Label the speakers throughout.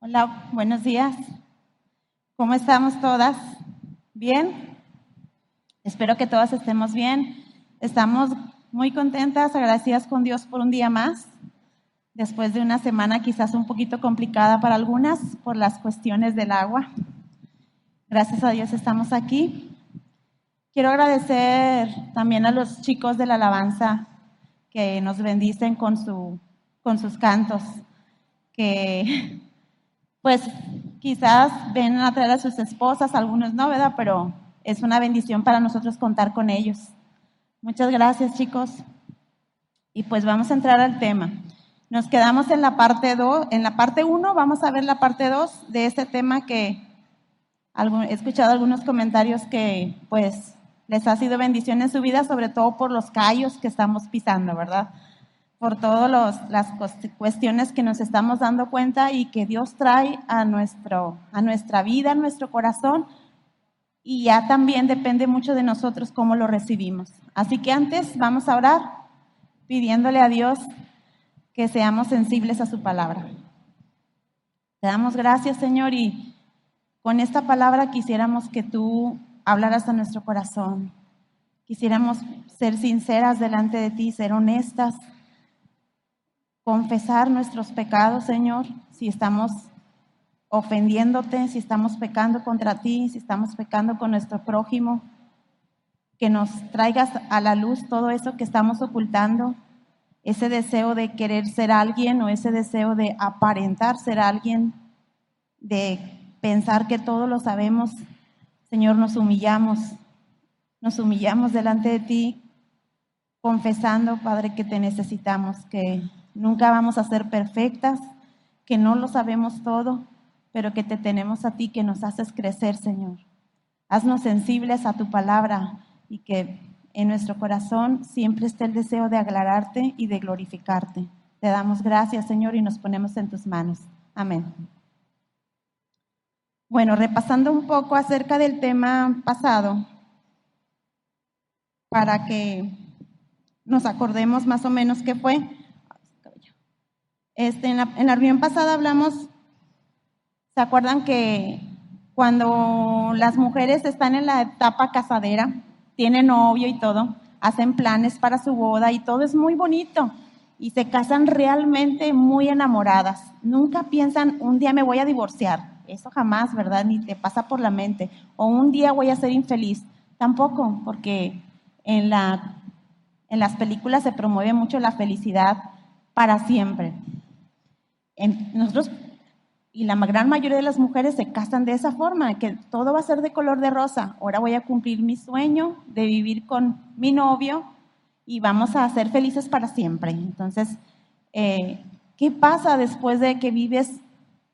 Speaker 1: Hola, buenos días. ¿Cómo estamos todas? ¿Bien? Espero que todas estemos bien. Estamos muy contentas, agradecidas con Dios por un día más, después de una semana quizás un poquito complicada para algunas por las cuestiones del agua. Gracias a Dios estamos aquí. Quiero agradecer también a los chicos de la alabanza que nos bendicen con sus cantos, que pues quizás ven a traer a sus esposas, algunos no, ¿verdad? Pero es una bendición para nosotros contar con ellos. Muchas gracias, chicos. Y pues vamos a entrar al tema. Nos quedamos en la parte 2, en la parte 1, vamos a ver la parte 2 de este tema que he escuchado algunos comentarios que pues les ha sido bendición en su vida, sobre todo por los callos que estamos pisando, ¿verdad? Por todas las cuestiones que nos estamos dando cuenta y que Dios trae a nuestra vida, a nuestro corazón, y ya también depende mucho de nosotros cómo lo recibimos. Así que antes vamos a orar pidiéndole a Dios que seamos sensibles a su palabra. Te damos gracias, Señor, y con esta palabra quisiéramos que tú hablaras a nuestro corazón. Quisiéramos ser sinceras delante de ti, ser honestas, confesar nuestros pecados, Señor, si estamos ofendiéndote, si estamos pecando contra ti, si estamos pecando con nuestro prójimo, que nos traigas a la luz todo eso que estamos ocultando, ese deseo de querer ser alguien o ese deseo de aparentar ser alguien, de pensar que todo lo sabemos. Señor, nos humillamos delante de ti, confesando, Padre, que te necesitamos, que nunca vamos a ser perfectas, que no lo sabemos todo, pero que te tenemos a ti, que nos haces crecer, Señor. Haznos sensibles a tu palabra y que en nuestro corazón siempre esté el deseo de aclararte y de glorificarte. Te damos gracias, Señor, y nos ponemos en tus manos. Amén. Bueno, repasando un poco acerca del tema pasado, para que nos acordemos más o menos qué fue. En la reunión pasada hablamos, ¿se acuerdan que cuando las mujeres están en la etapa casadera, tienen novio y todo, hacen planes para su boda y todo es muy bonito y se casan realmente muy enamoradas? Nunca piensan, un día me voy a divorciar, eso jamás, ¿verdad? Ni te pasa por la mente, o un día voy a ser infeliz, tampoco, porque en las películas se promueve mucho la felicidad para siempre. Nosotros y la gran mayoría de las mujeres se casan de esa forma, que todo va a ser de color de rosa. Ahora voy a cumplir mi sueño de vivir con mi novio y vamos a ser felices para siempre. Entonces, ¿qué pasa después de que vives,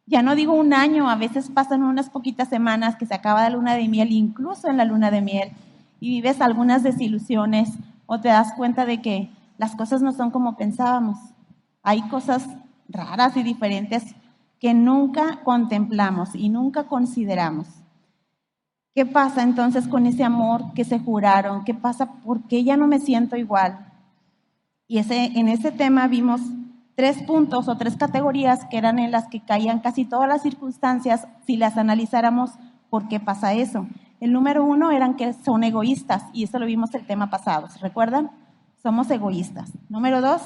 Speaker 1: ya no digo un año, a veces pasan unas poquitas semanas que se acaba la luna de miel, incluso en la luna de miel, y vives algunas desilusiones o te das cuenta de que las cosas no son como pensábamos? Hay cosas raras y diferentes que nunca contemplamos y nunca consideramos. ¿Qué pasa entonces con ese amor que se juraron? ¿Qué pasa? ¿Por qué ya no me siento igual? Y en ese tema vimos 3 puntos o 3 categorías que eran en las que caían casi todas las circunstancias si las analizáramos. ¿Por qué pasa eso? El número 1 eran que son egoístas, y eso lo vimos el tema pasado, ¿se recuerdan? Somos egoístas. Número 2,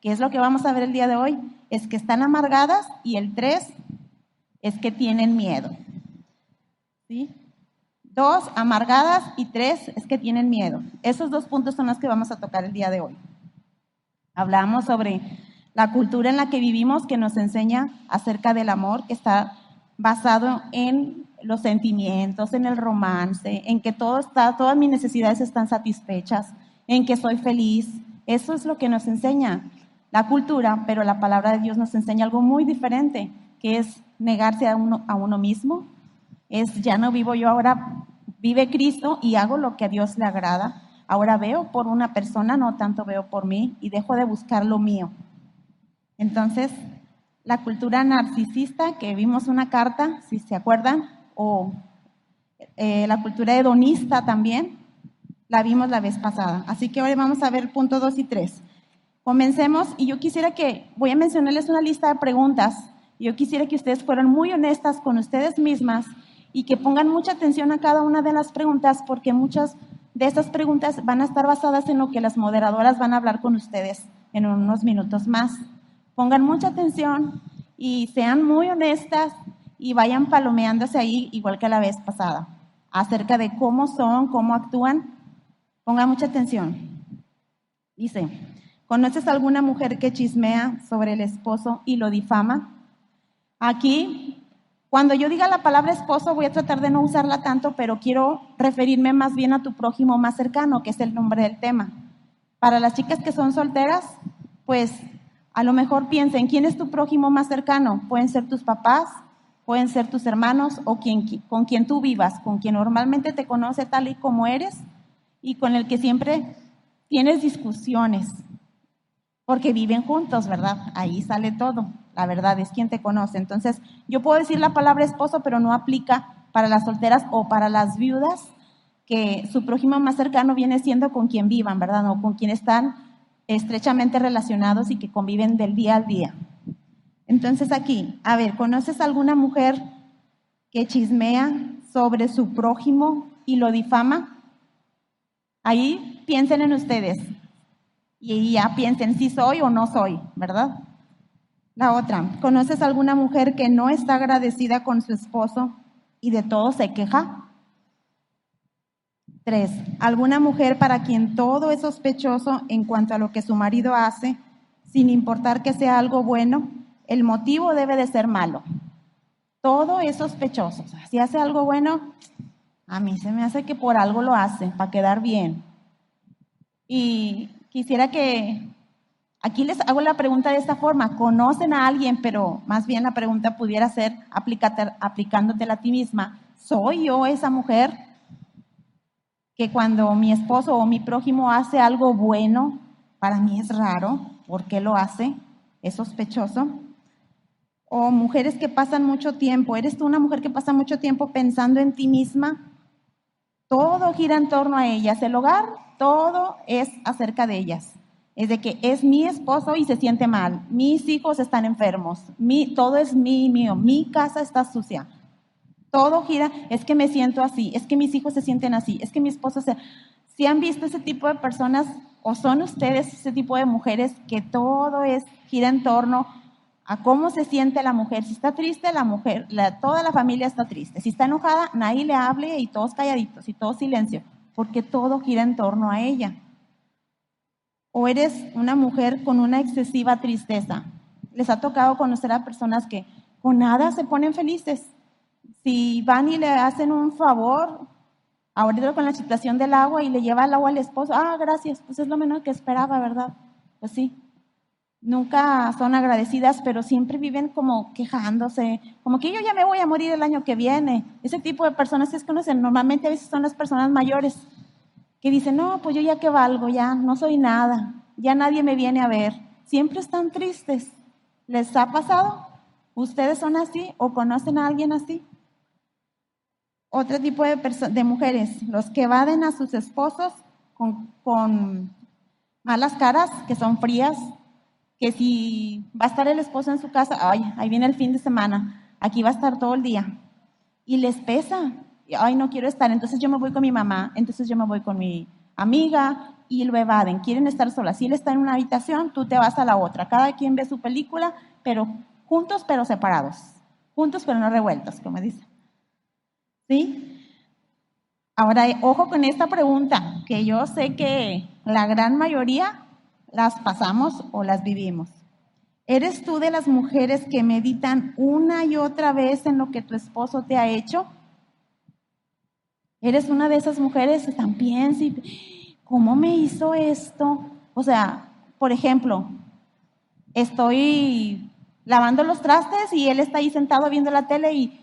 Speaker 1: que es lo que vamos a ver el día de hoy, es que están amargadas, y el 3 es que tienen miedo. ¿Sí? 2, amargadas, y 3 es que tienen miedo. Esos 2 puntos son los que vamos a tocar el día de hoy. Hablamos sobre la cultura en la que vivimos, que nos enseña acerca del amor, que está basado en los sentimientos, en el romance, en que todas mis necesidades están satisfechas, en que soy feliz. Eso es lo que nos enseña la cultura, pero la palabra de Dios nos enseña algo muy diferente, que es negarse a uno mismo. Es, ya no vivo yo, ahora vive Cristo y hago lo que a Dios le agrada. Ahora veo por una persona, no tanto veo por mí, y dejo de buscar lo mío. Entonces, la cultura narcisista, que vimos una carta, si se acuerdan, o la cultura hedonista también, la vimos la vez pasada. Así que ahora vamos a ver punto 2 y 3. Comencemos, y yo quisiera voy a mencionarles una lista de preguntas Yo quisiera que ustedes fueran muy honestas con ustedes mismas y que pongan mucha atención a cada una de las preguntas, porque muchas de estas preguntas van a estar basadas en lo que las moderadoras van a hablar con ustedes en unos minutos más. Pongan mucha atención y sean muy honestas y vayan palomeándose ahí igual que la vez pasada, acerca de cómo son, cómo actúan. Pongan mucha atención. Dice, ¿conoces alguna mujer que chismea sobre el esposo y lo difama? Aquí, cuando yo diga la palabra esposo, voy a tratar de no usarla tanto, pero quiero referirme más bien a tu prójimo más cercano, que es el nombre del tema. Para las chicas que son solteras, pues a lo mejor piensen, ¿quién es tu prójimo más cercano? Pueden ser tus papás, pueden ser tus hermanos o con quien tú vivas, con quien normalmente te conoce tal y como eres y con el que siempre tienes discusiones, porque viven juntos, ¿verdad? Ahí sale todo. La verdad es quien te conoce. Entonces, yo puedo decir la palabra esposo, pero no aplica para las solteras o para las viudas, que su prójimo más cercano viene siendo con quien vivan, ¿verdad? O con quien están estrechamente relacionados y que conviven del día al día. Entonces aquí, a ver, ¿conoces alguna mujer que chismea sobre su prójimo y lo difama? Ahí piensen en ustedes y ya piensen si soy o no soy, ¿verdad? La otra, ¿conoces alguna mujer que no está agradecida con su esposo y de todo se queja? 3, ¿alguna mujer para quien todo es sospechoso en cuanto a lo que su marido hace, sin importar que sea algo bueno? El motivo debe de ser malo. Todo es sospechoso. O sea, si hace algo bueno, a mí se me hace que por algo lo hace, para quedar bien. Y quisiera que, aquí les hago la pregunta de esta forma, ¿conocen a alguien? Pero más bien la pregunta pudiera ser, aplicándotela a ti misma, ¿soy yo esa mujer que cuando mi esposo o mi prójimo hace algo bueno, para mí es raro? ¿Por qué lo hace? ¿Es sospechoso? O mujeres que pasan mucho tiempo, ¿eres tú una mujer que pasa mucho tiempo pensando en ti misma? Todo gira en torno a ellas, el hogar, todo es acerca de ellas. Es de que es mi esposo y se siente mal, mis hijos están enfermos, todo es mío, mi casa está sucia. Todo gira, es que me siento así, es que mis hijos se sienten así, es que mi esposo se... Si han visto ese tipo de personas o son ustedes ese tipo de mujeres que todo gira en torno a cómo se siente la mujer. Si está triste, la mujer, toda la familia está triste. Si está enojada, nadie le hable y todos calladitos y todo silencio, porque todo gira en torno a ella. O eres una mujer con una excesiva tristeza. Les ha tocado conocer a personas que con nada se ponen felices. Si van y le hacen un favor, ahorita con la situación del agua y le lleva el agua al esposo, gracias, pues es lo menos que esperaba, ¿verdad? Pues sí. Nunca son agradecidas, pero siempre viven como quejándose, como que yo ya me voy a morir el año que viene. Ese tipo de personas es que normalmente a veces son las personas mayores que dicen, no, pues yo ya que valgo, ya no soy nada, ya nadie me viene a ver. Siempre están tristes. ¿Les ha pasado? ¿Ustedes son así o conocen a alguien así? Otro tipo de mujeres, los que evaden a sus esposos con malas caras, que son frías, que si va a estar el esposo en su casa, ahí viene el fin de semana, aquí va a estar todo el día, y les pesa, no quiero estar, entonces yo me voy con mi mamá, entonces yo me voy con mi amiga, y lo evaden, quieren estar solas. Si él está en una habitación, tú te vas a la otra, cada quien ve su película, pero juntos pero separados, juntos pero no revueltos, como dicen. ¿Sí? Ahora, ojo con esta pregunta, que yo sé que la gran mayoría las pasamos o las vivimos. ¿Eres tú de las mujeres que meditan una y otra vez en lo que tu esposo te ha hecho? ¿Eres una de esas mujeres que están piensa ¿cómo me hizo esto? O sea, por ejemplo, estoy lavando los trastes y él está ahí sentado viendo la tele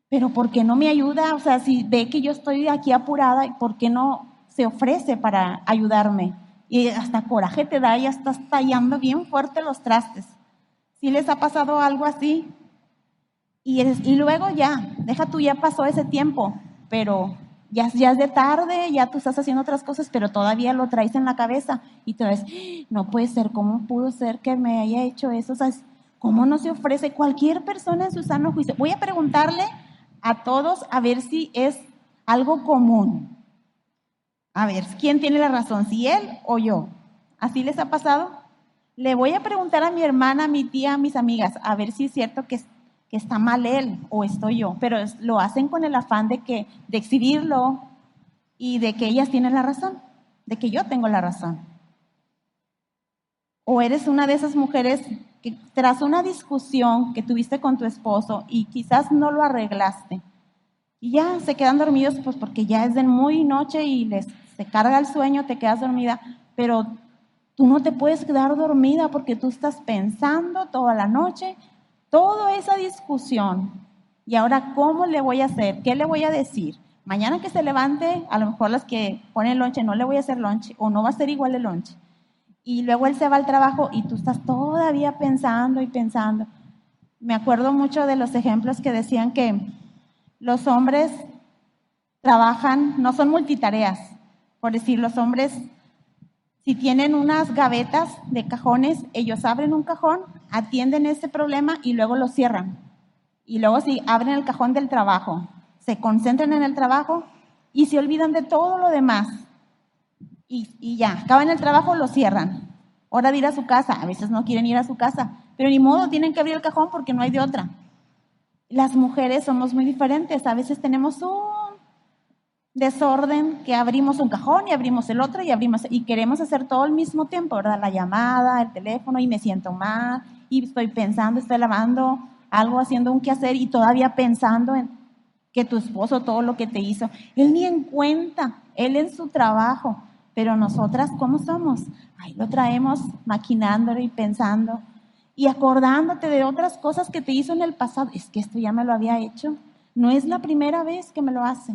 Speaker 1: pero ¿por qué no me ayuda? O sea, si ve que yo estoy aquí apurada, ¿por qué no se ofrece para ayudarme? Y hasta coraje te da, ya estás tallando bien fuerte los trastes. ¿Sí les ha pasado algo así? Y luego ya pasó ese tiempo, pero ya es de tarde, ya tú estás haciendo otras cosas, pero todavía lo traes en la cabeza y te ves, no puede ser, ¿cómo pudo ser que me haya hecho eso? O sea, ¿Cómo no se ofrece cualquier persona en su sano juicio? Voy a preguntarle a todos a ver si es algo común. A ver, ¿quién tiene la razón? ¿Si él o yo? ¿Así les ha pasado? Le voy a preguntar a mi hermana, a mi tía, a mis amigas, a ver si es cierto que está mal él o estoy yo. Pero lo hacen con el afán de exhibirlo y de que ellas tienen la razón, de que yo tengo la razón. O eres una de esas mujeres que tras una discusión que tuviste con tu esposo y quizás no lo arreglaste, y ya se quedan dormidos pues porque ya es de muy noche y se carga el sueño, te quedas dormida, pero tú no te puedes quedar dormida porque tú estás pensando toda la noche, toda esa discusión. Y ahora, ¿cómo le voy a hacer? ¿Qué le voy a decir? Mañana que se levante, a lo mejor las que ponen lonche, no le voy a hacer lonche o no va a ser igual el lonche. Y luego él se va al trabajo y tú estás todavía pensando y pensando. Me acuerdo mucho de los ejemplos que decían que los hombres trabajan, no son multitareas. Por decir, los hombres, si tienen unas gavetas de cajones, ellos abren un cajón, atienden ese problema y luego lo cierran. Y luego si abren el cajón del trabajo, se concentran en el trabajo y se olvidan de todo lo demás. Y ya, acaban el trabajo, lo cierran. Hora de ir a su casa, a veces no quieren ir a su casa, pero ni modo, tienen que abrir el cajón porque no hay de otra. Las mujeres somos muy diferentes, a veces tenemos un desorden que abrimos un cajón y abrimos el otro y queremos hacer todo al mismo tiempo, ¿verdad? La llamada, el teléfono y me siento mal y estoy pensando, estoy lavando algo, haciendo un quehacer y todavía pensando en que tu esposo todo lo que te hizo. Él ni en cuenta, él en su trabajo. Pero nosotras, ¿cómo somos? Ahí lo traemos maquinándolo y pensando y acordándote de otras cosas que te hizo en el pasado. Es que esto ya me lo había hecho. No es la primera vez que me lo hace.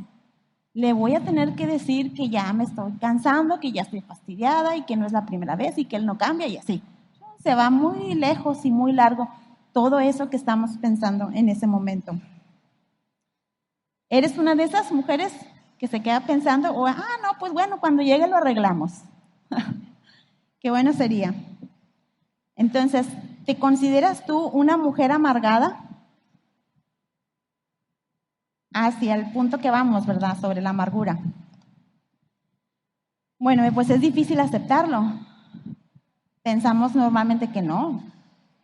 Speaker 1: Le voy a tener que decir que ya me estoy cansando, que ya estoy fastidiada y que no es la primera vez y que él no cambia y así. Se va muy lejos y muy largo todo eso que estamos pensando en ese momento. ¿Eres una de esas mujeres que se queda pensando, no, pues bueno, cuando llegue lo arreglamos? Qué bueno sería. Entonces, ¿te consideras tú una mujer amargada? Hacia el punto que vamos, ¿verdad? Sobre la amargura. Bueno, pues es difícil aceptarlo. Pensamos normalmente que no.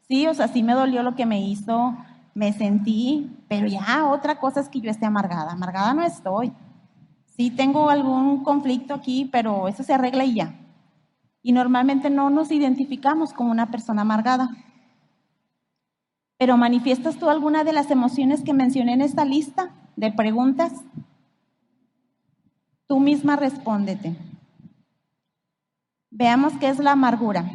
Speaker 1: Sí, o sea, sí me dolió lo que me hizo, me sentí, pero ya otra cosa es que yo esté amargada. Amargada no estoy. Sí tengo algún conflicto aquí, pero eso se arregla y ya. Y normalmente no nos identificamos como una persona amargada. Pero ¿manifiestas tú alguna de las emociones que mencioné en esta lista de preguntas? Tú misma respóndete. Veamos qué es la amargura.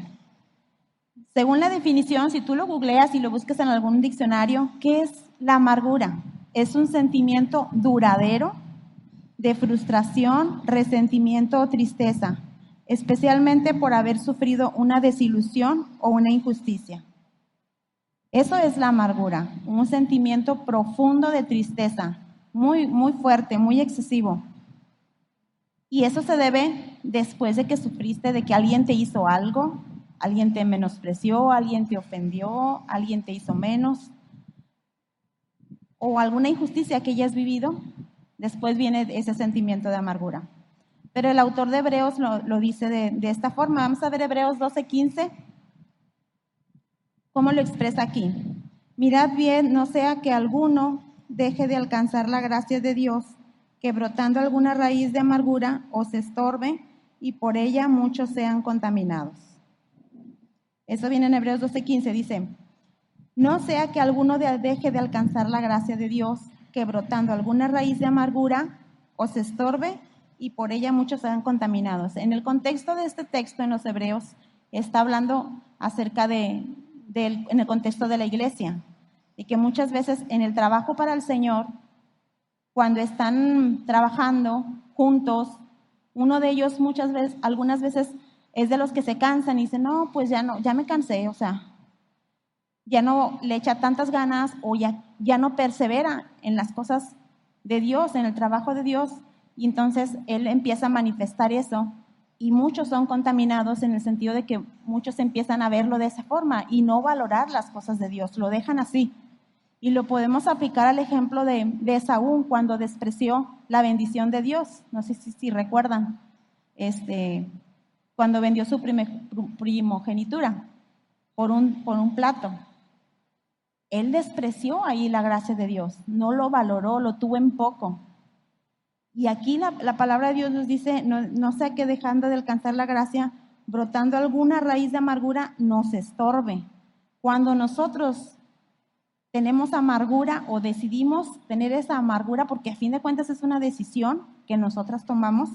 Speaker 1: Según la definición, si tú lo googleas y lo buscas en algún diccionario, ¿qué es la amargura? Es un sentimiento duradero de frustración, resentimiento o tristeza, especialmente por haber sufrido una desilusión o una injusticia. Eso es la amargura, un sentimiento profundo de tristeza, muy, muy fuerte, muy excesivo. Y eso se debe después de que sufriste, de que alguien te hizo algo, alguien te menospreció, alguien te ofendió, alguien te hizo menos, o alguna injusticia que hayas vivido. Después viene ese sentimiento de amargura. Pero el autor de Hebreos lo dice de esta forma. Vamos a ver Hebreos 12:15. ¿Cómo lo expresa aquí? Mirad bien, no sea que alguno deje de alcanzar la gracia de Dios, que brotando alguna raíz de amargura os estorbe y por ella muchos sean contaminados. Eso viene en Hebreos 12:15, dice, no sea que alguno deje de alcanzar la gracia de Dios, que brotando alguna raíz de amargura os estorbe y por ella muchos sean contaminados. En el contexto de este texto en los Hebreos está hablando acerca en el contexto de la iglesia, y que muchas veces en el trabajo para el Señor, cuando están trabajando juntos, uno de ellos algunas veces es de los que se cansan y dicen, no, pues ya me cansé, o sea, ya no le echa tantas ganas o ya no persevera en las cosas de Dios, en el trabajo de Dios, y entonces él empieza a manifestar eso Y muchos son contaminados en el sentido de que muchos empiezan a verlo de esa forma y no valorar las cosas de Dios, lo dejan así. Y lo podemos aplicar al ejemplo de Esaú cuando despreció la bendición de Dios. No sé si recuerdan, cuando vendió su primogenitura por un plato. Él despreció ahí la gracia de Dios, no lo valoró, lo tuvo en poco. Y aquí la palabra de Dios nos dice, no sea que dejando de alcanzar la gracia, brotando alguna raíz de amargura, nos estorbe. Cuando nosotros tenemos amargura o decidimos tener esa amargura, porque a fin de cuentas es una decisión que nosotras tomamos,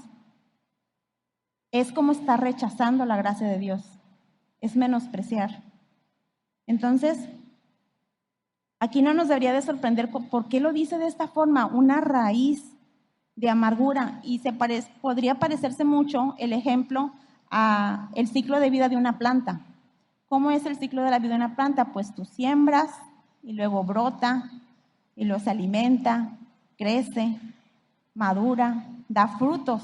Speaker 1: es como estar rechazando la gracia de Dios, es menospreciar. Entonces, aquí no nos debería de sorprender por qué lo dice de esta forma, una raíz de amargura, y podría parecerse mucho el ejemplo a el ciclo de vida de una planta. ¿Cómo es el ciclo de la vida de una planta? Pues tú siembras y luego brota y luego se alimenta, crece, madura, da frutos.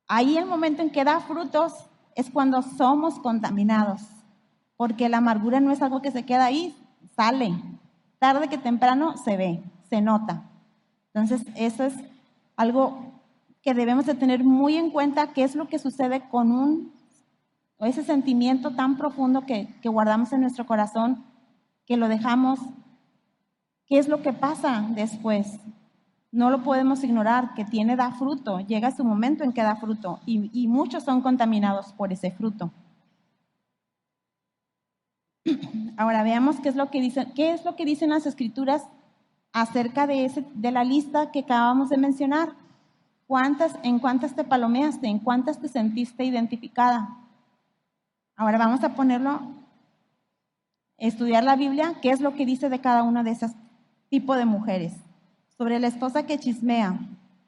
Speaker 1: Ahí el momento en que da frutos es cuando somos contaminados, porque la amargura no es algo que se queda ahí, sale, tarde que temprano se ve, se nota. Entonces eso es algo que debemos de tener muy en cuenta, qué es lo que sucede con ese sentimiento tan profundo que guardamos en nuestro corazón, que lo dejamos, qué es lo que pasa después. No lo podemos ignorar, que da fruto, llega su momento en que da fruto y muchos son contaminados por ese fruto. Ahora veamos qué es lo que dicen las Escrituras acerca de la lista que acabamos de mencionar. ¿En cuántas te palomeaste? ¿En cuántas te sentiste identificada? Ahora vamos a estudiar la Biblia, qué es lo que dice de cada una de esos tipos de mujeres. Sobre la esposa que chismea,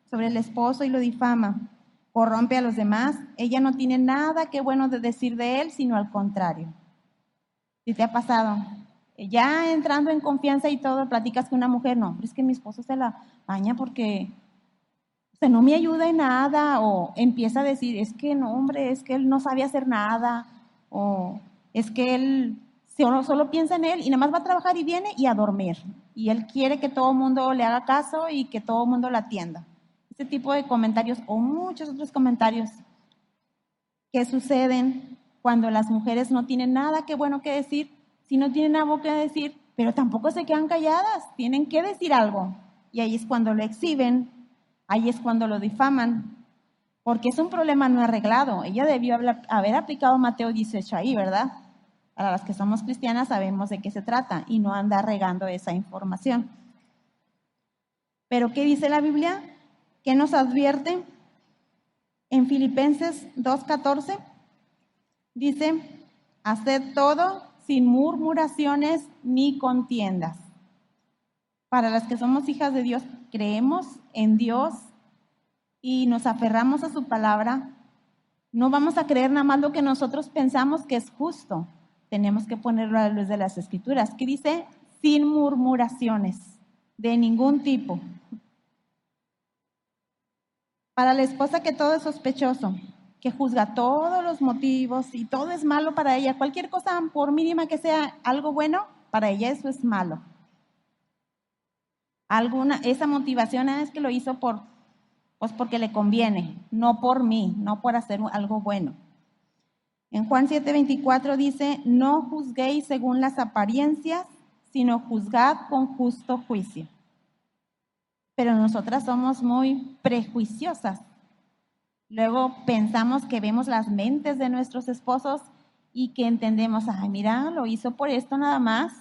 Speaker 1: sobre el esposo y lo difama, corrompe a los demás, ella no tiene nada que bueno de decir de él, sino al contrario. ¿Sí te ha pasado? Ya entrando en confianza y todo, platicas con una mujer, no, es que mi esposo se la baña porque no me ayuda en nada, o empieza a decir, es que no, hombre, es que él no sabe hacer nada, o es que él solo piensa en él y nada más va a trabajar y viene y a dormir. Y él quiere que todo el mundo le haga caso y que todo el mundo la atienda. Ese tipo de comentarios o muchos otros comentarios que suceden cuando las mujeres no tienen nada que bueno que decir, si no tienen algo que decir, pero tampoco se quedan calladas, tienen que decir algo. Y ahí es cuando lo exhiben, ahí es cuando lo difaman, porque es un problema no arreglado. Ella debió haber aplicado Mateo 18 ahí, ¿verdad? Para las que somos cristianas sabemos de qué se trata y no andar regando esa información. Pero ¿qué dice la Biblia? ¿Qué nos advierte? En Filipenses 2:14 dice, haced todo sin murmuraciones ni contiendas. Para las que somos hijas de Dios, creemos en Dios y nos aferramos a su palabra, no vamos a creer nada más lo que nosotros pensamos que es justo. Tenemos que ponerlo a la luz de las Escrituras, que dice, sin murmuraciones de ningún tipo. Para la esposa que todo es sospechoso, que juzga todos los motivos y todo es malo para ella, cualquier cosa, por mínima que sea algo bueno, para ella eso es malo. Esa motivación es que lo hizo porque le conviene, no por mí, no por hacer algo bueno. En Juan 7:24 dice, no juzguéis según las apariencias, sino juzgad con justo juicio. Pero nosotras somos muy prejuiciosas. Luego pensamos que vemos las mentes de nuestros esposos y que entendemos, ay, mira, lo hizo por esto nada más,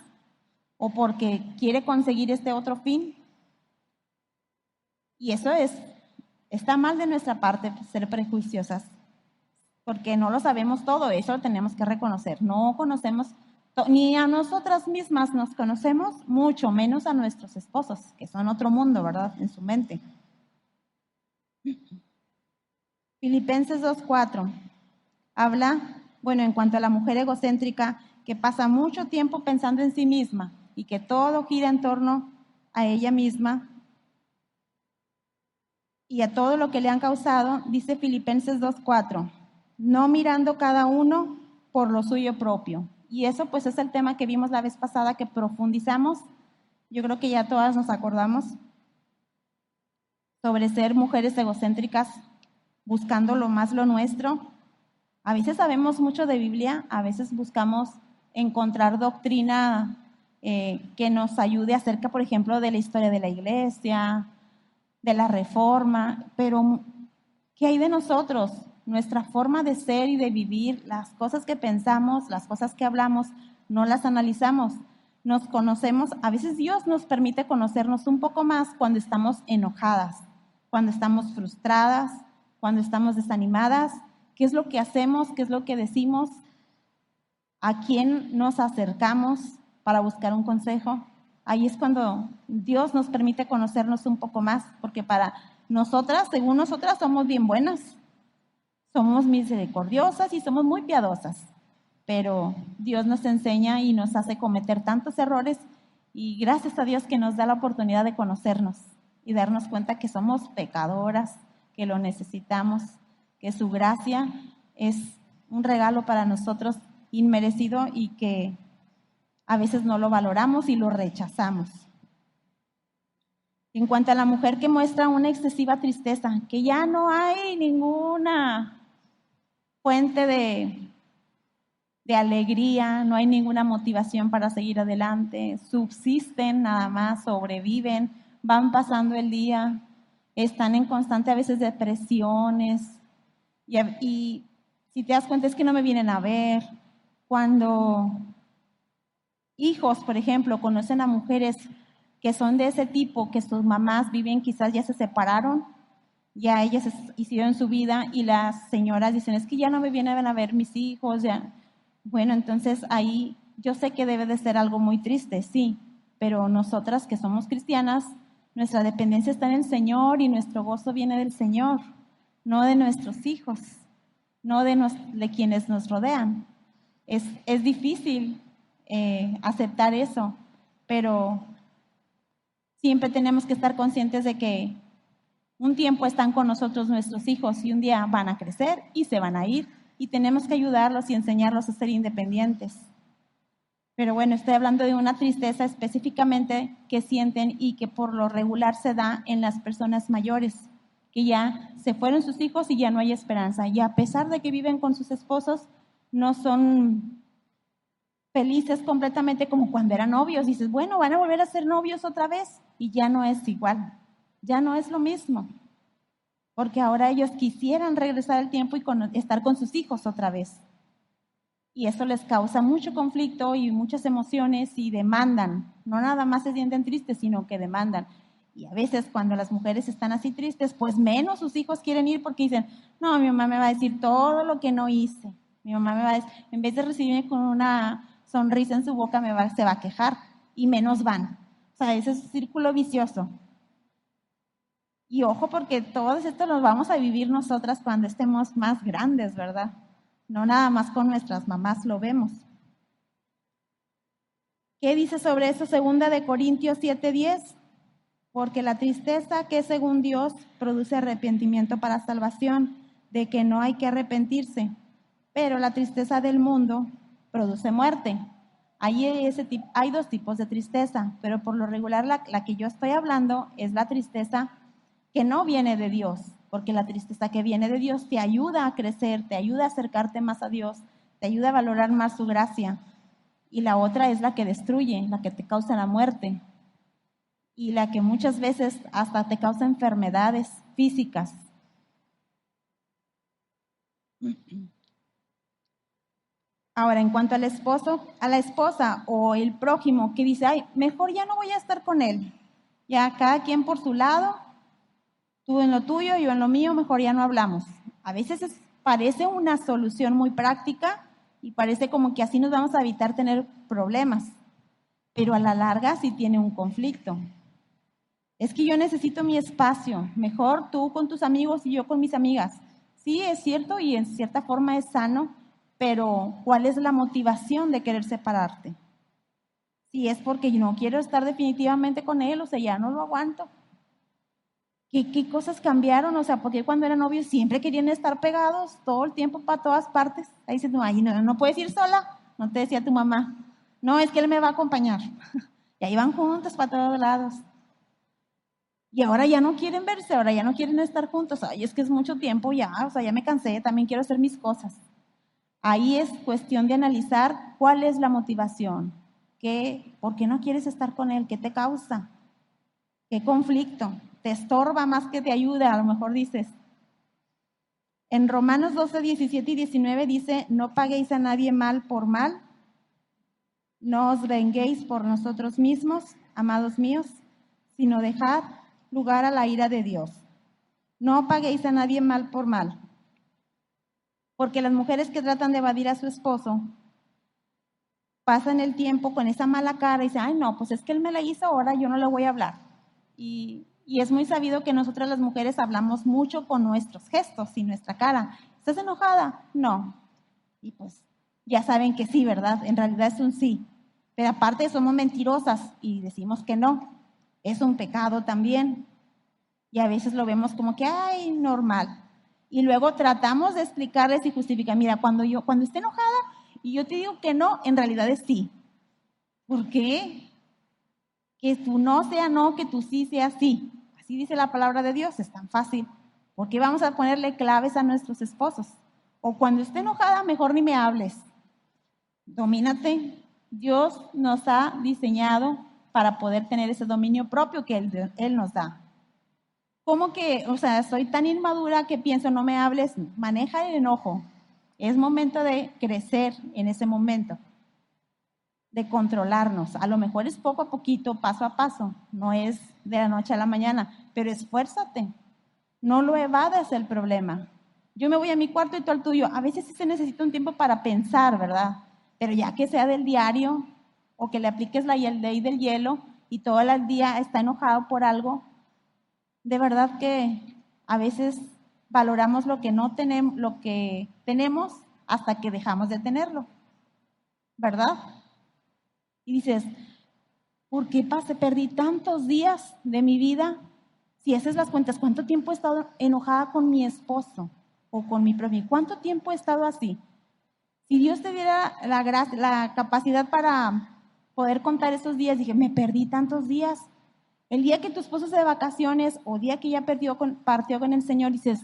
Speaker 1: o porque quiere conseguir este otro fin. Y eso está mal de nuestra parte ser prejuiciosas, porque no lo sabemos todo, eso lo tenemos que reconocer. No conocemos, ni a nosotras mismas nos conocemos, mucho menos a nuestros esposos, que son otro mundo, ¿verdad? En su mente. Filipenses 2:4 habla, en cuanto a la mujer egocéntrica, que pasa mucho tiempo pensando en sí misma y que todo gira en torno a ella misma. y a todo lo que le han causado, dice Filipenses 2:4, no mirando cada uno por lo suyo propio. Y eso pues es el tema que vimos la vez pasada, que profundizamos. Yo creo que ya todas nos acordamos sobre ser mujeres egocéntricas, buscando lo más lo nuestro. A veces sabemos mucho de Biblia, a veces buscamos encontrar doctrina que nos ayude acerca, por ejemplo, de la historia de la iglesia, de la reforma, pero ¿qué hay de nosotros? Nuestra forma de ser y de vivir, las cosas que pensamos, las cosas que hablamos, no las analizamos. Nos conocemos, a veces Dios nos permite conocernos un poco más cuando estamos enojadas, cuando estamos frustradas, cuando estamos desanimadas. ¿Qué es lo que hacemos? ¿Qué es lo que decimos? ¿A quién nos acercamos para buscar un consejo? Ahí es cuando Dios nos permite conocernos un poco más, porque para nosotras, según nosotras, somos bien buenas, somos misericordiosas y somos muy piadosas, pero Dios nos enseña y nos hace cometer tantos errores, y gracias a Dios que nos da la oportunidad de conocernos y darnos cuenta que somos pecadoras, que lo necesitamos, que su gracia es un regalo para nosotros inmerecido y que a veces no lo valoramos y lo rechazamos. En cuanto a la mujer que muestra una excesiva tristeza, que ya no hay ninguna fuente de alegría, no hay ninguna motivación para seguir adelante, subsisten nada más, sobreviven, van pasando el día, están en constante a veces depresiones y si te das cuenta es que no me vienen a ver. Cuando hijos, por ejemplo, conocen a mujeres que son de ese tipo, que sus mamás viven, quizás ya se separaron, ya ellas hicieron su vida y las señoras dicen, es que ya no me vienen a ver mis hijos, ya. Bueno, entonces ahí yo sé que debe de ser algo muy triste, sí, pero nosotras que somos cristianas, nuestra dependencia está en el Señor y nuestro gozo viene del Señor, no de nuestros hijos, no de quienes nos rodean. Es difícil aceptar eso, pero siempre tenemos que estar conscientes de que un tiempo están con nosotros nuestros hijos y un día van a crecer y se van a ir y tenemos que ayudarlos y enseñarlos a ser independientes. Pero bueno, estoy hablando de una tristeza específicamente que sienten y que por lo regular se da en las personas mayores, que ya se fueron sus hijos y ya no hay esperanza. Y a pesar de que viven con sus esposos, no son felices completamente como cuando eran novios. Dices, bueno, van a volver a ser novios otra vez y ya no es igual, ya no es lo mismo, porque ahora ellos quisieran regresar al tiempo y estar con sus hijos otra vez. Y eso les causa mucho conflicto y muchas emociones y demandan, no nada más se sienten tristes, sino que demandan. Y a veces cuando las mujeres están así tristes, pues menos sus hijos quieren ir porque dicen, no, mi mamá me va a decir todo lo que no hice. Mi mamá me va a decir, en vez de recibirme con una sonrisa en su boca, se va a quejar y menos van. O sea, ese es un círculo vicioso. Y ojo, porque todo esto lo vamos a vivir nosotras cuando estemos más grandes, ¿verdad? No nada más con nuestras mamás lo vemos. ¿Qué dice sobre eso? 2 Corintios 7:10. Porque la tristeza que según Dios produce arrepentimiento para salvación, de que no hay que arrepentirse, pero la tristeza del mundo produce muerte. Hay dos tipos de tristeza, pero por lo regular la que yo estoy hablando es la tristeza que no viene de Dios, porque la tristeza que viene de Dios te ayuda a crecer, te ayuda a acercarte más a Dios, te ayuda a valorar más su gracia. Y la otra es la que destruye, la que te causa la muerte y la que muchas veces hasta te causa enfermedades físicas. Ahora, en cuanto al esposo, a la esposa o el prójimo que dice, ay, mejor ya no voy a estar con él, ya cada quien por su lado, tú en lo tuyo, yo en lo mío, mejor ya no hablamos. A veces parece una solución muy práctica y parece como que así nos vamos a evitar tener problemas, pero a la larga sí tiene un conflicto. Es que yo necesito mi espacio, mejor tú con tus amigos y yo con mis amigas. Sí, es cierto y en cierta forma es sano, pero ¿cuál es la motivación de querer separarte? Si es porque yo no quiero estar definitivamente con él, o sea, ya no lo aguanto. ¿Qué cosas cambiaron? O sea, porque cuando eran novios siempre querían estar pegados todo el tiempo para todas partes. Ahí dices, no, ahí no puedes ir sola. No te decía tu mamá. No, es que él me va a acompañar. Y ahí van juntos para todos lados. Y ahora ya no quieren verse, ahora ya no quieren estar juntos. Ay, es que es mucho tiempo ya, o sea, ya me cansé, también quiero hacer mis cosas. Ahí es cuestión de analizar cuál es la motivación. ¿Por qué no quieres estar con él? ¿Qué te causa? ¿Qué conflicto? ¿Te estorba más que te ayuda? A lo mejor dices. En Romanos 12, 17 y 19 dice, no paguéis a nadie mal por mal, no os venguéis por nosotros mismos, amados míos, sino dejad lugar a la ira de Dios. No paguéis a nadie mal por mal, porque las mujeres que tratan de evadir a su esposo pasan el tiempo con esa mala cara y dicen, ay no, pues es que él me la hizo ahora, yo no le voy a hablar. Y es muy sabido que nosotras las mujeres hablamos mucho con nuestros gestos y nuestra cara. ¿Estás enojada? No. Y pues ya saben que sí, ¿verdad? En realidad es un sí. Pero aparte somos mentirosas y decimos que no. Es un pecado también. Y a veces lo vemos como que, ay, normal. Y luego tratamos de explicarles y justificar, mira, cuando esté enojada y yo te digo que no, en realidad es sí. ¿Por qué? Que tu no sea no, que tu sí sea sí. Así dice la palabra de Dios, es tan fácil. ¿Por qué vamos a ponerle claves a nuestros esposos? O cuando esté enojada, mejor ni me hables. Domínate. Dios nos ha diseñado para poder tener ese dominio propio que Él nos da. ¿Cómo que, o sea, soy tan inmadura que pienso no me hables? Maneja el enojo. Es momento de crecer en ese momento, de controlarnos. A lo mejor es poco a poquito, paso a paso, no es de la noche a la mañana, pero esfuérzate. No lo evades el problema. Yo me voy a mi cuarto y tú al tuyo. A veces sí se necesita un tiempo para pensar, ¿verdad? Pero ya que sea del diario o que le apliques la ley del hielo y todo el día está enojado por algo, de verdad que a veces valoramos lo que no tenemos, lo que tenemos hasta que dejamos de tenerlo, ¿verdad? Y dices, ¿por qué perdí tantos días de mi vida? Si haces las cuentas, ¿cuánto tiempo he estado enojada con mi esposo o con mi propio? ¿Cuánto tiempo he estado así? Si Dios te diera la capacidad para poder contar esos días, dije, me perdí tantos días. El día que tu esposo se de vacaciones o día que ya partió con el Señor, dices,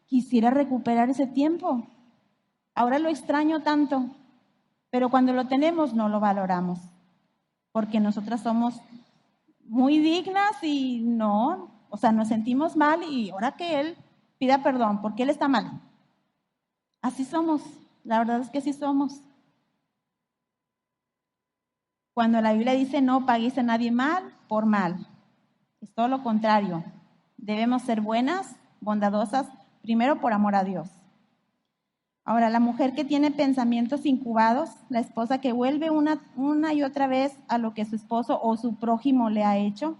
Speaker 1: quisiera recuperar ese tiempo. Ahora lo extraño tanto, pero cuando lo tenemos no lo valoramos, porque nosotras somos muy dignas y no, o sea, nos sentimos mal y ahora que Él pida perdón, porque Él está mal. Así somos, la verdad es que así somos. Cuando la Biblia dice no paguéis a nadie mal por mal, es todo lo contrario. Debemos ser buenas, bondadosas, primero por amor a Dios. Ahora, la mujer que tiene pensamientos incubados, la esposa que vuelve una y otra vez a lo que su esposo o su prójimo le ha hecho,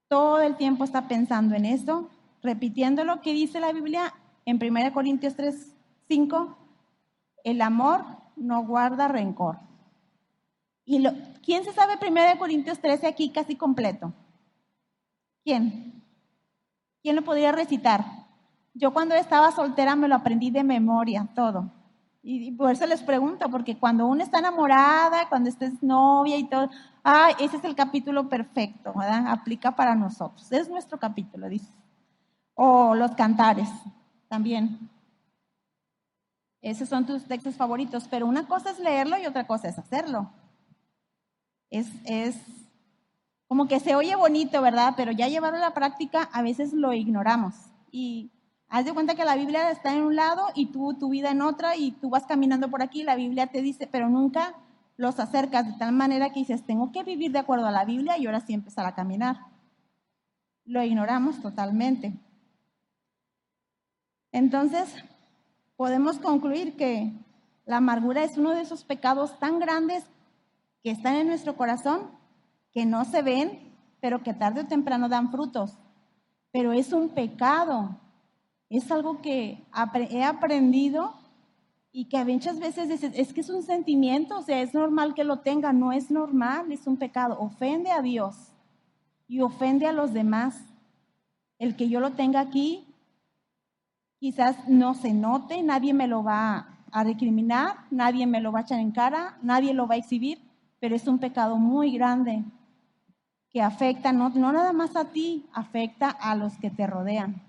Speaker 1: todo el tiempo está pensando en eso, repitiendo lo que dice la Biblia en 1 Corintios 3, 5, el amor no guarda rencor. ¿Quién se sabe 1 Corintios 13 aquí casi completo? ¿Quién? ¿Quién lo podría recitar? Yo cuando estaba soltera me lo aprendí de memoria, todo. Y por eso les pregunto, porque cuando uno está enamorada, cuando estés novia y todo, ese es el capítulo perfecto, ¿verdad? Aplica para nosotros. Es nuestro capítulo, dice. O los cantares, también. Esos son tus textos favoritos, pero una cosa es leerlo y otra cosa es hacerlo. Es como que se oye bonito, ¿verdad? Pero ya llevarlo a la práctica a veces lo ignoramos. Y haz de cuenta que la Biblia está en un lado y tu vida en otra y tú vas caminando por aquí, la Biblia te dice, pero nunca los acercas de tal manera que dices, tengo que vivir de acuerdo a la Biblia y ahora sí empezar a caminar. Lo ignoramos totalmente. Entonces, podemos concluir que la amargura es uno de esos pecados tan grandes que están en nuestro corazón, que no se ven, pero que tarde o temprano dan frutos. Pero es un pecado, es algo que he aprendido y que muchas veces dices, es que es un sentimiento, o sea, es normal que lo tenga, no es normal, es un pecado, ofende a Dios y ofende a los demás. El que yo lo tenga aquí, quizás no se note, nadie me lo va a recriminar, nadie me lo va a echar en cara, nadie lo va a exhibir, pero es un pecado muy grande que afecta no nada más a ti, afecta a los que te rodean.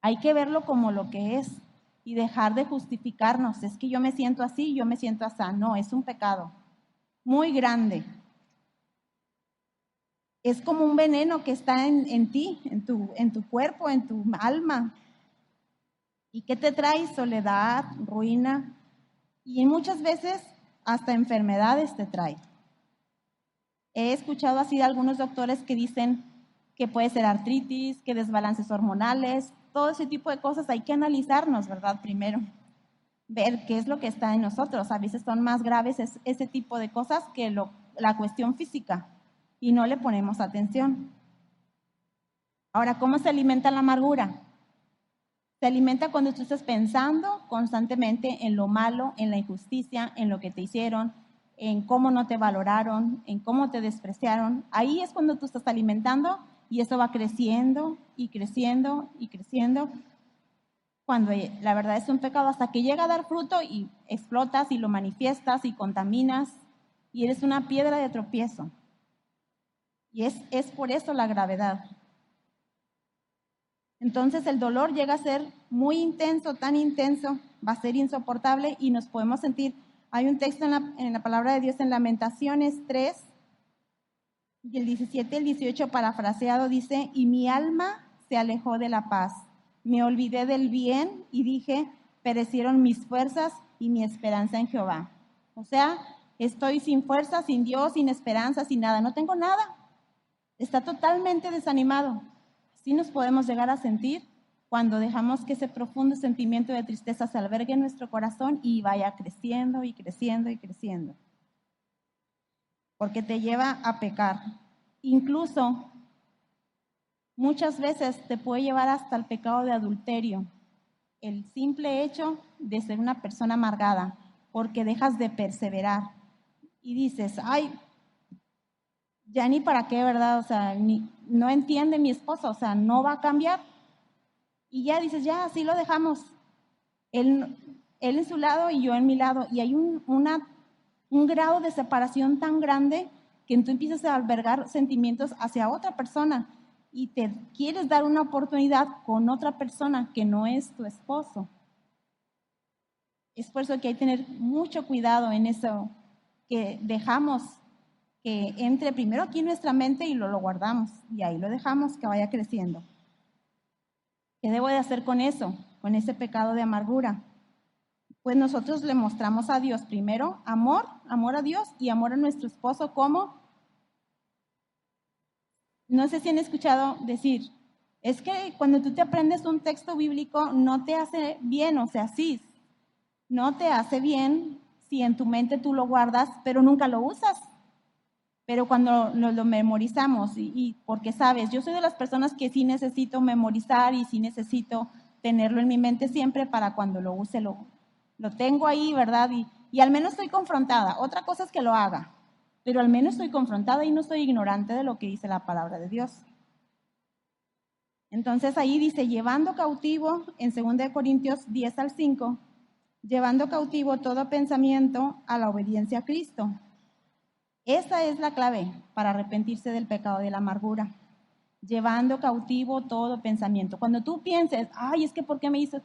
Speaker 1: Hay que verlo como lo que es y dejar de justificarnos. Es que yo me siento así, yo me siento así. No, es un pecado muy grande. Es como un veneno que está en ti, en tu cuerpo, en tu alma. ¿Y qué te trae? Soledad, ruina y muchas veces hasta enfermedades te trae. He escuchado así de algunos doctores que dicen que puede ser artritis, que desbalances hormonales, todo ese tipo de cosas. Hay que analizarnos, ¿verdad? Primero, ver qué es lo que está en nosotros. A veces son más graves ese tipo de cosas que la cuestión física y no le ponemos atención. Ahora, ¿cómo se alimenta la amargura? Se alimenta cuando tú estás pensando constantemente en lo malo, en la injusticia, en lo que te hicieron, en cómo no te valoraron, en cómo te despreciaron. Ahí es cuando tú estás alimentando y eso va creciendo y creciendo y creciendo. Cuando la verdad es un pecado hasta que llega a dar fruto y explotas y lo manifiestas y contaminas y eres una piedra de tropiezo. Y es por eso la gravedad. Entonces el dolor llega a ser muy intenso, tan intenso, va a ser insoportable y nos podemos sentir. Hay un texto en la palabra de Dios en Lamentaciones 3, y el 17 y el 18 parafraseado dice, y mi alma se alejó de la paz, me olvidé del bien y dije, perecieron mis fuerzas y mi esperanza en Jehová. O sea, estoy sin fuerza, sin Dios, sin esperanza, sin nada, no tengo nada. Está totalmente desanimado. Así nos podemos llegar a sentir cuando dejamos que ese profundo sentimiento de tristeza se albergue en nuestro corazón y vaya creciendo y creciendo y creciendo. Porque te lleva a pecar. Incluso muchas veces te puede llevar hasta el pecado de adulterio. El simple hecho de ser una persona amargada, porque dejas de perseverar y dices, ay, ya ni para qué, ¿verdad? O sea, no entiende mi esposo, o sea, no va a cambiar. Y ya dices, ya, así lo dejamos. Él en su lado y yo en mi lado. Y hay un grado de separación tan grande que tú empiezas a albergar sentimientos hacia otra persona y te quieres dar una oportunidad con otra persona que no es tu esposo. Es por eso que hay que tener mucho cuidado en eso, que dejamos que entre primero aquí en nuestra mente y lo guardamos y ahí lo dejamos que vaya creciendo. ¿Qué debo de hacer con eso, con ese pecado de amargura? Pues nosotros le mostramos a Dios primero amor a Dios y amor a nuestro esposo como, no sé si han escuchado decir, es que cuando tú te aprendes un texto bíblico no te hace bien, o sea, sí, no te hace bien si en tu mente tú lo guardas, pero nunca lo usas. Pero cuando lo memorizamos, y porque sabes, yo soy de las personas que sí necesito memorizar y sí necesito tenerlo en mi mente siempre para cuando lo use, lo tengo ahí, ¿verdad? Y al menos estoy confrontada. Otra cosa es que lo haga, pero al menos estoy confrontada y no estoy ignorante de lo que dice la palabra de Dios. Entonces ahí dice, llevando cautivo, en 2 Corintios 10 al 5, llevando cautivo todo pensamiento a la obediencia a Cristo. Esa es la clave para arrepentirse del pecado de la amargura. Llevando cautivo todo pensamiento. Cuando tú pienses, ay, es que ¿por qué me hizo?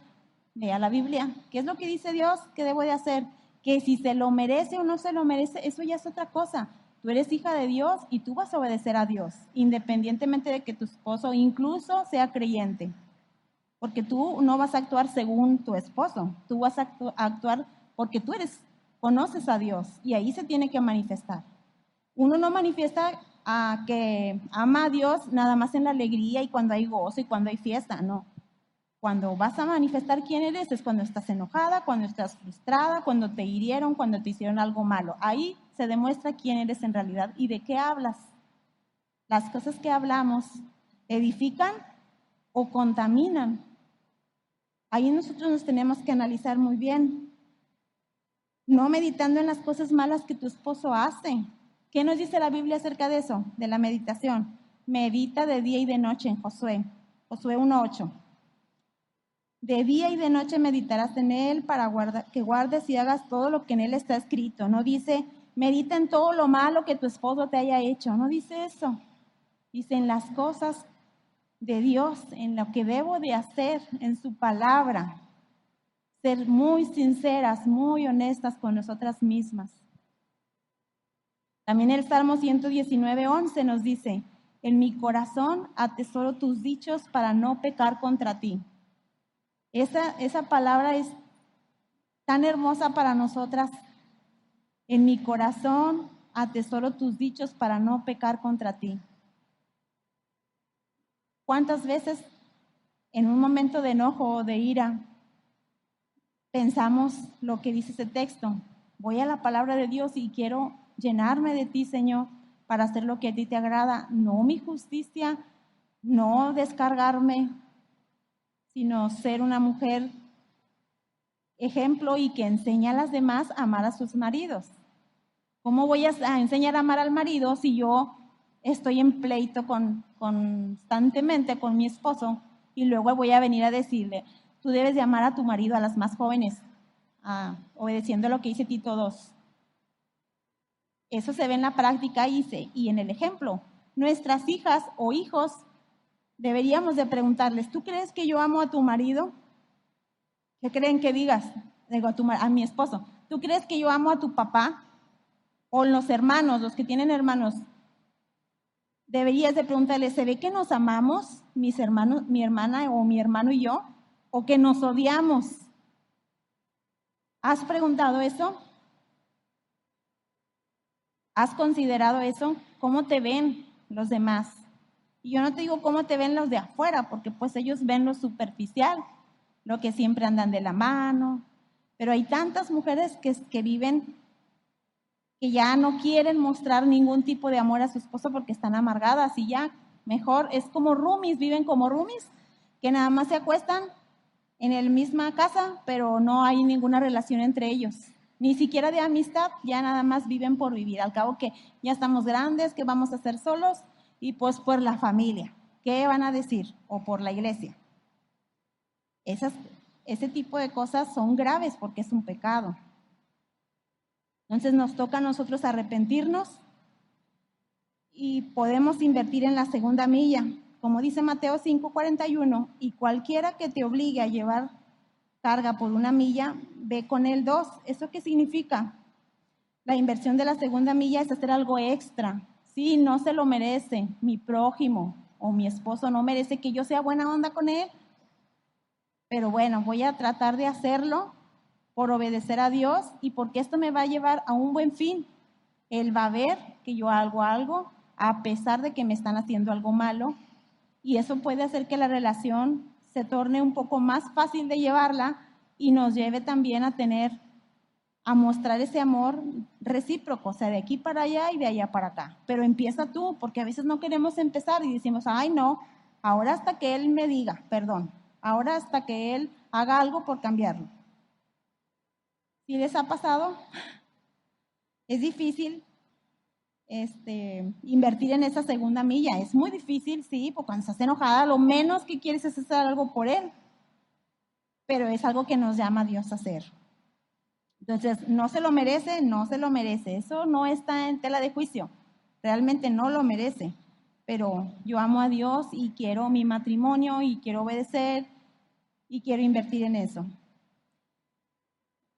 Speaker 1: Lea la Biblia. ¿Qué es lo que dice Dios? ¿Qué debo de hacer? Que si se lo merece o no se lo merece, eso ya es otra cosa. Tú eres hija de Dios y tú vas a obedecer a Dios, independientemente de que tu esposo incluso sea creyente. Porque tú no vas a actuar según tu esposo, tú vas a actuar porque tú conoces a Dios y ahí se tiene que manifestar. Uno no manifiesta que ama a Dios nada más en la alegría y cuando hay gozo y cuando hay fiesta, no. Cuando vas a manifestar quién eres es cuando estás enojada, cuando estás frustrada, cuando te hirieron, cuando te hicieron algo malo. Ahí se demuestra quién eres en realidad y de qué hablas. Las cosas que hablamos edifican o contaminan. Ahí nosotros nos tenemos que analizar muy bien. No meditando en las cosas malas que tu esposo hace. ¿Qué nos dice la Biblia acerca de eso, de la meditación? medita de día y de noche en Josué 1:8. De día y de noche meditarás en él para que guardes y hagas todo lo que en él está escrito. No dice, medita en todo lo malo que tu esposo te haya hecho. No dice eso. Dice en las cosas de Dios, en lo que debo de hacer, en su palabra. Ser muy sinceras, muy honestas con nosotras mismas. También el Salmo 119:11 nos dice, en mi corazón atesoro tus dichos para no pecar contra ti. Esa palabra es tan hermosa para nosotras. En mi corazón atesoro tus dichos para no pecar contra ti. ¿Cuántas veces en un momento de enojo o de ira pensamos lo que dice ese texto? Voy a la palabra de Dios y quiero llenarme de ti, Señor, para hacer lo que a ti te agrada. No mi justicia, no descargarme, sino ser una mujer ejemplo y que enseña a las demás a amar a sus maridos. ¿Cómo voy a enseñar a amar al marido si yo estoy en pleito constantemente con mi esposo y luego voy a venir a decirle, tú debes de amar a tu marido, a las más jóvenes, obedeciendo lo que dice Tito 2? Eso se ve en la práctica y en el ejemplo. Nuestras hijas o hijos deberíamos de preguntarles, ¿tú crees que yo amo a tu marido? ¿Qué creen que digas? Digo, a mi esposo. ¿Tú crees que yo amo a tu papá? O los hermanos, los que tienen hermanos. Deberías de preguntarles, ¿se ve que nos amamos, mis hermanos, mi hermana o mi hermano y yo? ¿O que nos odiamos? ¿Has preguntado eso? ¿Has considerado eso? ¿Cómo te ven los demás? Y yo no te digo cómo te ven los de afuera, porque pues ellos ven lo superficial, lo que siempre andan de la mano. Pero hay tantas mujeres que viven, que ya no quieren mostrar ningún tipo de amor a su esposo porque están amargadas y ya mejor es como roomies, viven como roomies, que nada más se acuestan en la misma casa, pero no hay ninguna relación entre ellos. Ni siquiera de amistad, ya nada más viven por vivir. Al cabo que ya estamos grandes, que vamos a hacer solos y pues por la familia. ¿Qué van a decir? O por la iglesia. Ese tipo de cosas son graves porque es un pecado. Entonces nos toca a nosotros arrepentirnos y podemos invertir en la segunda milla. Como dice Mateo 5:41, y cualquiera que te obligue a llevar carga por 1 milla, ve con él 2. ¿Eso qué significa? La inversión de la segunda milla es hacer algo extra. Sí, no se lo merece mi prójimo o mi esposo, no merece que yo sea buena onda con él, pero bueno, voy a tratar de hacerlo por obedecer a Dios y porque esto me va a llevar a un buen fin. Él va a ver que yo hago algo a pesar de que me están haciendo algo malo y eso puede hacer que la relación se torne un poco más fácil de llevarla y nos lleve también a mostrar ese amor recíproco, o sea, de aquí para allá y de allá para acá. Pero empieza tú, porque a veces no queremos empezar y decimos, ay no, ahora hasta que él me diga, perdón, ahora hasta que él haga algo por cambiarlo. ¿Sí les ha pasado? Es difícil invertir en esa segunda milla. Es muy difícil, sí, porque cuando estás enojada, lo menos que quieres es hacer algo por él. Pero es algo que nos llama a Dios a hacer. Entonces, no se lo merece, no se lo merece. Eso no está en tela de juicio. Realmente no lo merece. Pero yo amo a Dios y quiero mi matrimonio y quiero obedecer y quiero invertir en eso.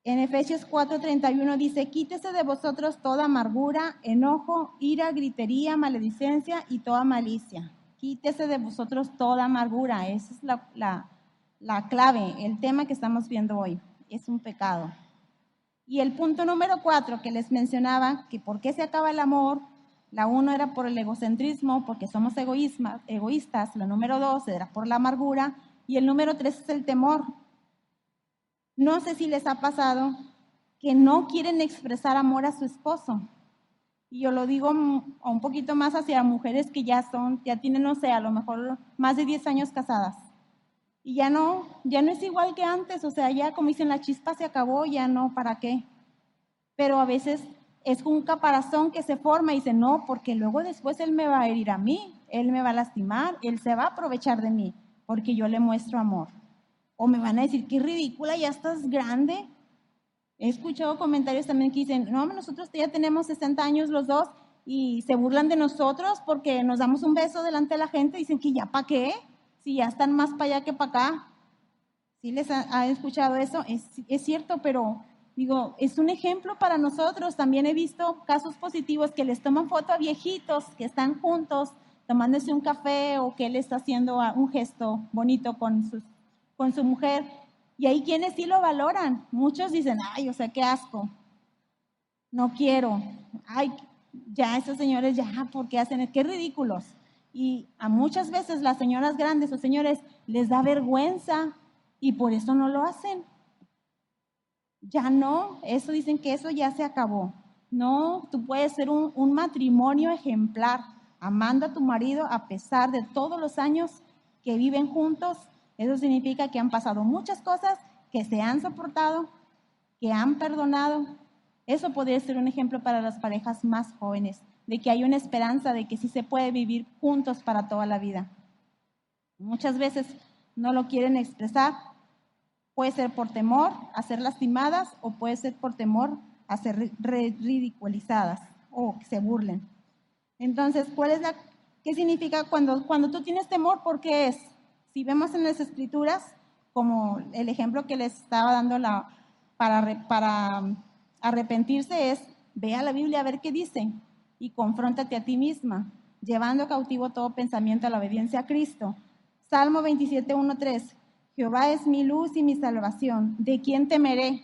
Speaker 1: En Efesios 4:31 dice, quítese de vosotros toda amargura, enojo, ira, gritería, maledicencia y toda malicia. Quítese de vosotros toda amargura. Esa es la clave, el tema que estamos viendo hoy. Es un pecado. Y el punto número 4 que les mencionaba, que por qué se acaba el amor, la 1 era por el egocentrismo, porque somos egoístas, la número 2 era por la amargura y el número 3 es el temor. No sé si les ha pasado que no quieren expresar amor a su esposo. Y yo lo digo un poquito más hacia mujeres que ya tienen, no sé, a lo mejor más de 10 años casadas. Y ya no es igual que antes, o sea, ya como dicen, la chispa se acabó, ya no, ¿para qué? Pero a veces es un caparazón que se forma y dice, no, porque luego después él me va a herir a mí, él me va a lastimar, él se va a aprovechar de mí, porque yo le muestro amor. O me van a decir, qué ridícula, ya estás grande. He escuchado comentarios también que dicen, no, nosotros ya tenemos 60 años los dos y se burlan de nosotros porque nos damos un beso delante de la gente. Dicen que ya para qué, si ya están más para allá que para acá. ¿Sí les ha escuchado eso? Es cierto, pero digo, es un ejemplo para nosotros. También he visto casos positivos que les toman foto a viejitos que están juntos tomándose un café o que él está haciendo un gesto bonito con su mujer. Y hay quienes sí lo valoran. Muchos dicen, ay, o sea, qué asco. No quiero. Ay, ya esos señores, ya, ¿por qué hacen eso? Qué ridículos. Y a muchas veces las señoras grandes o señores les da vergüenza y por eso no lo hacen. Ya no, eso dicen que eso ya se acabó. No, tú puedes ser un matrimonio ejemplar, amando a tu marido a pesar de todos los años que viven juntos. Eso significa que han pasado muchas cosas, que se han soportado, que han perdonado. Eso podría ser un ejemplo para las parejas más jóvenes, de que hay una esperanza de que sí se puede vivir juntos para toda la vida. Muchas veces no lo quieren expresar. Puede ser por temor a ser lastimadas o puede ser por temor a ser ridiculizadas o que se burlen. Entonces, ¿qué significa cuando tú tienes temor? ¿Por qué es? Si vemos en las Escrituras, como el ejemplo que les estaba dando para arrepentirse es, ve a la Biblia a ver qué dice y confróntate a ti misma, llevando cautivo todo pensamiento a la obediencia a Cristo. Salmo 27, 1, 3. Jehová es mi luz y mi salvación. ¿De quién temeré?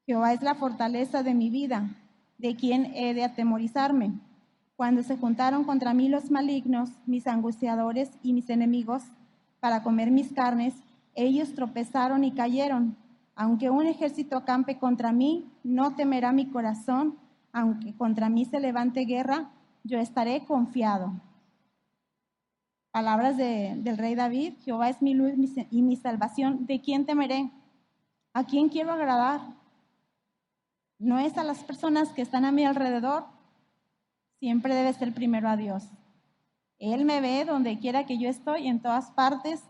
Speaker 1: Jehová es la fortaleza de mi vida. ¿De quién he de atemorizarme? Cuando se juntaron contra mí los malignos, mis angustiadores y mis enemigos, para comer mis carnes, ellos tropezaron y cayeron. Aunque un ejército acampe contra mí, no temerá mi corazón. Aunque contra mí se levante guerra, yo estaré confiado. Palabras del rey David, Jehová es mi luz y mi salvación. ¿De quién temeré? ¿A quién quiero agradar? No es a las personas que están a mi alrededor. Siempre debe ser primero a Dios. Él me ve donde quiera que yo estoy, en todas partes,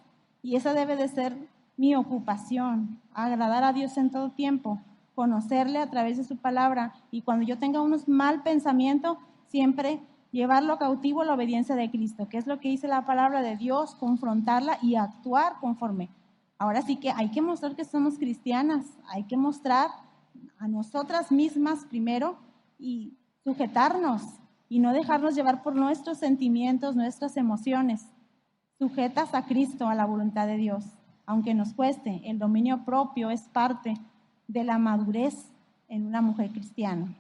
Speaker 1: y esa debe de ser mi ocupación, agradar a Dios en todo tiempo, conocerle a través de su palabra, y cuando yo tenga unos mal pensamiento, siempre llevarlo cautivo a la obediencia de Cristo, que es lo que dice la palabra de Dios, confrontarla y actuar conforme. Ahora sí que hay que mostrar que somos cristianas, hay que mostrar a nosotras mismas primero y sujetarnos y no dejarnos llevar por nuestros sentimientos, nuestras emociones, sujetas a Cristo, a la voluntad de Dios. Aunque nos cueste, el dominio propio es parte de la madurez en una mujer cristiana.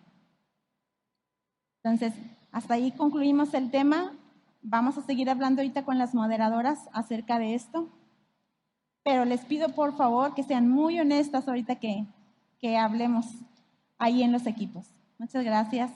Speaker 1: Entonces, hasta ahí concluimos el tema. Vamos a seguir hablando ahorita con las moderadoras acerca de esto. Pero les pido por favor que sean muy honestas ahorita que hablemos ahí en los equipos. Muchas gracias.